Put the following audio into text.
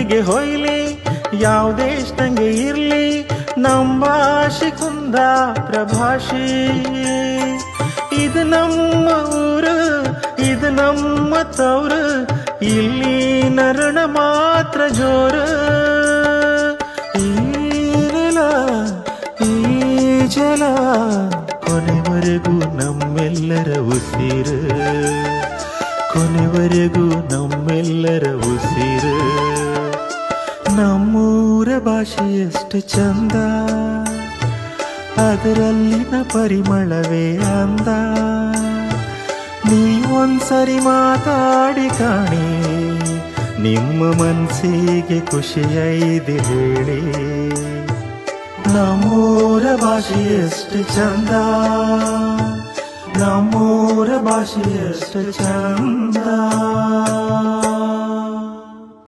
ಎಲ್ಲಿಗೆ ಹೊಯ್ಲಿ ಯಾವ ದೇಶದಂಗೆ ಇರ್ಲಿ ನಮ್ಮ ಭಾಷೆ ಕುಂದಾಪುರ ಭಾಷೆ. ಇದು ನಮ್ಮ ಊರು, ಇದು ನಮ್ಮ ತವರು, ಇಲ್ಲಿ ನರಣ ಮಾತ್ರ ಜೋರು. ಈ ನೆಲ ಈ ಜಲ ಕೊನೆವರೆಗೂ ನಮ್ಮೆಲ್ಲರ ಉಸಿರು, ಕೊನೆವರೆಗೂ ನಮ್ಮೆಲ್ಲರ ಉಸಿರು. ನಮ್ಮೂರ ಭಾಷೆ ಎಷ್ಟು ಚಂದ, ಅದರಲ್ಲಿನ ಪರಿಮಳವೇ ಅಂದ. ನೀವೊಂದ್ಸರಿ ಮಾತಾಡಿ ಕಾಣಿ, ನಿಮ್ಮ ಮನಸ್ಸಿಗೆ ಖುಷಿಯೈದೆ ಹೇಳಿ. ನಮ್ಮೂರ ಭಾಷೆ ಎಷ್ಟು ಚಂದ, ನಮ್ಮೂರ ಭಾಷೆ ಎಷ್ಟು ಚಂದ.